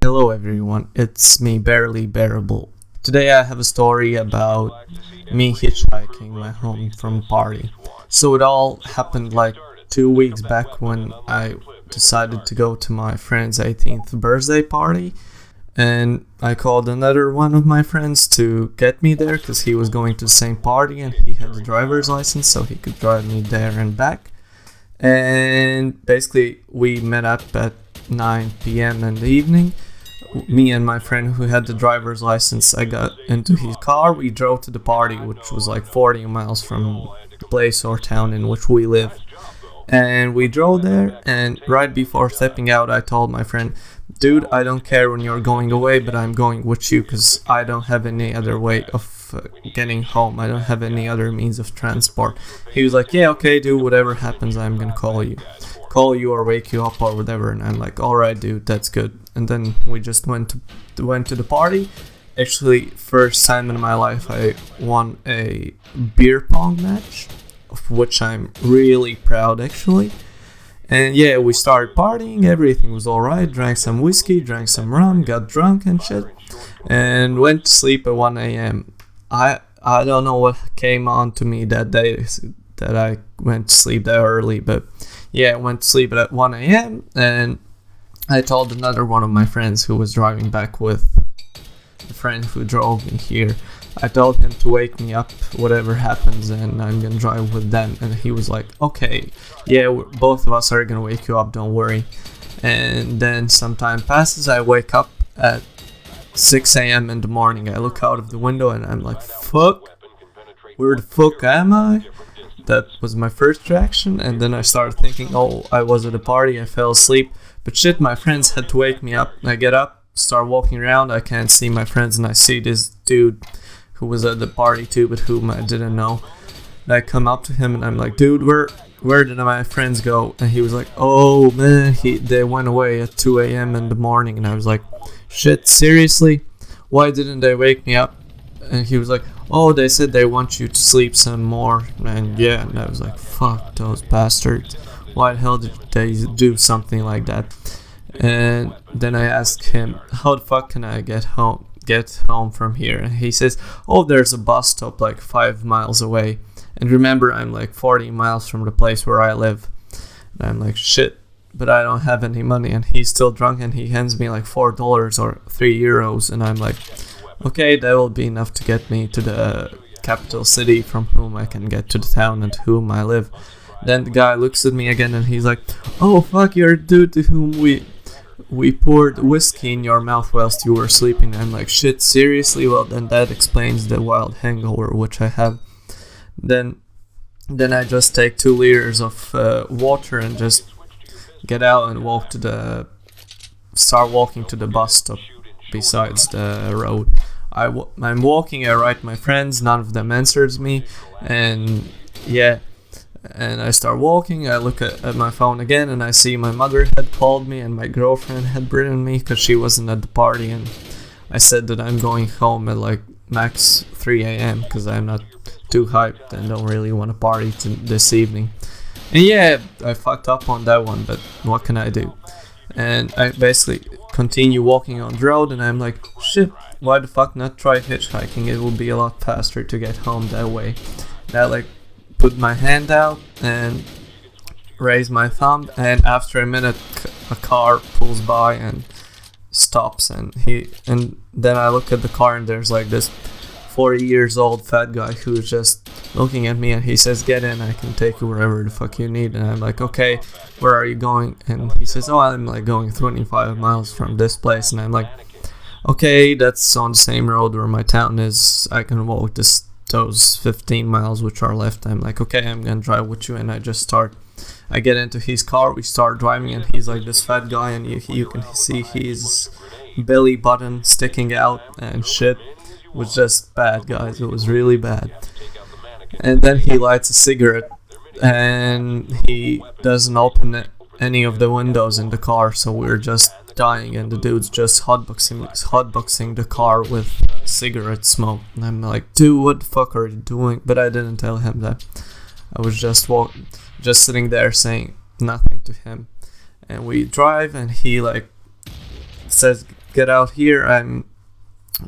Hello everyone, it's me, Barely Bearable. Today I have a story about me hitchhiking my home from a party. So it all happened like 2 weeks back when I decided to go to my friend's 18th birthday party. And I called another one of my friends to get me there because he was going to the same party and he had the driver's license so he could drive me there and back. And basically we met up at 9 p.m. in the evening. Me and my friend who had the driver's license, I got into his car. We drove to the party, which was like 40 miles from the place or town in which we live. And we drove there, and right before stepping out, I told my friend, dude, I don't care when you're going away, but I'm going with you because I don't have any other way of getting home. I don't have any other means of transport. He was like, yeah, okay, dude, whatever happens, I'm gonna call you or wake you up or whatever. And I'm like, alright, dude, that's good. And then we just went to the party. Actually, first time in my life I won a beer pong match, of which I'm really proud actually. And yeah, we started partying, everything was alright, drank some whiskey, drank some rum, got drunk and shit, and went to sleep at 1 a.m. I don't know what came on to me that day that I went to sleep that early, but yeah, I went to sleep at 1 a.m. and I told another one of my friends who was driving back with the friend who drove me here. I told him to wake me up, whatever happens, and I'm gonna drive with them. And he was like, okay, yeah, both of us are gonna wake you up, don't worry. And then some time passes, I wake up at 6 a.m. in the morning. I look out of the window and I'm like, fuck, where the fuck am I? That was my first reaction, and then I started thinking, oh, I was at a party, I fell asleep. But shit, my friends had to wake me up. I get up, start walking around, I can't see my friends, and I see this dude who was at the party too, but whom I didn't know. And I come up to him and I'm like, dude, where did my friends go? And he was like, oh man, they went away at 2 a.m. in the morning. And I was like, shit, seriously? Why didn't they wake me up? And he was like, oh, they said they want you to sleep some more. And yeah, and I was like, fuck those bastards. Why the hell did they do something like that? And then I asked him, how the fuck can I get home from here? And he says, oh, there's a bus stop like 5 miles away. And remember, I'm like 40 miles from the place where I live. And I'm like, shit, but I don't have any money. And he's still drunk and he hands me like $4 or €3. And I'm like, okay, that will be enough to get me to the capital city from whom I can get to the town and to whom I live. Then the guy looks at me again and he's like, oh fuck, you're a dude to whom we poured whiskey in your mouth whilst you were sleeping. I'm like, shit, seriously? Well, then that explains the wild hangover which I have. Then I just take 2 liters of water and just get out and start walking to the bus stop besides the road. I'm walking, I write my friends, none of them answers me, and yeah. And I start walking, I look at my phone again and I see my mother had called me and my girlfriend had written me because she wasn't at the party, and I said that I'm going home at like max 3 a.m. because I'm not too hyped and don't really want to party this evening. And yeah, I fucked up on that one, but what can I do? And I basically continue walking on the road and I'm like, shit, why the fuck not try hitchhiking? It will be a lot faster to get home that way. And I like put my hand out and raise my thumb, and after a minute a car pulls by and stops, and then I look at the car and there's like this 40 years old fat guy who's just looking at me and he says, get in, I can take you wherever the fuck you need. And I'm like, okay, where are you going? And he says, oh, I'm like going 25 miles from this place. And I'm like, okay, that's on the same road where my town is, I can walk those 15 miles which are left. I'm like, okay, I'm gonna drive with you. And I get into his car, we start driving, and he's like this fat guy, and you can see his belly button sticking out and shit. It was just bad, guys, it was really bad. And then he lights a cigarette and he doesn't open any of the windows in the car, so we're just dying, and the dude's just hotboxing the car with cigarette smoke. And I'm like, dude, what the fuck are you doing? But I didn't tell him that. I was just sitting there saying nothing to him. And we drive, and he like says, "Get out here, I'm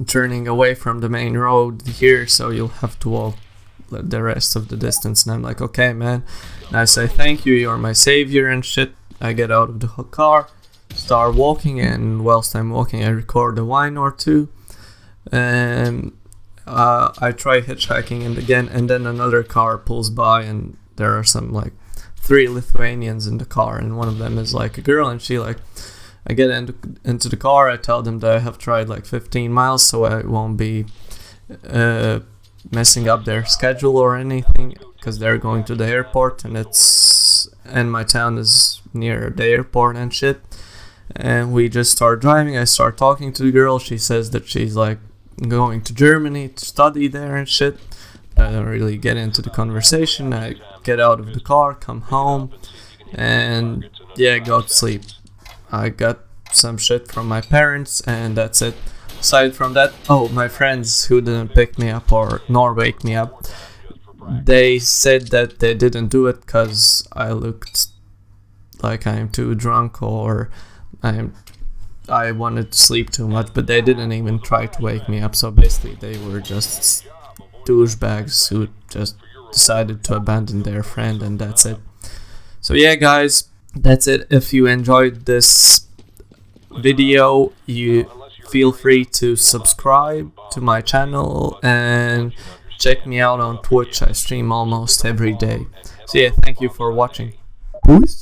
turning away from the main road here, so you'll have to walk the rest of the distance." And I'm like, "Okay, man." And I say, "Thank you, you're my savior," and shit. I get out of the car, start walking, and whilst I'm walking I record a wine or two, and I try hitchhiking, and again, and then another car pulls by, and there are some like 3 Lithuanians in the car, and one of them is like a girl, and she like, I get into the car, I tell them that I have tried like 15 miles, so I won't be messing up their schedule or anything, because they're going to the airport, and my town is near the airport and shit. And we just start driving. I start talking to the girl. She says that she's like going to Germany to study there and shit. I don't really get into the conversation. I get out of the car, come home, and yeah, go to sleep. I got some shit from my parents, and that's it. Aside from that, my friends who didn't pick me up nor wake me up, they said that they didn't do it because I looked like I'm too drunk, or I wanted to sleep too much, but they didn't even try to wake me up. So basically they were just douchebags who just decided to abandon their friend, and that's it. So yeah, guys, that's it. If you enjoyed this video, you feel free to subscribe to my channel and check me out on Twitch. I stream almost every day. So yeah, thank you for watching. Peace.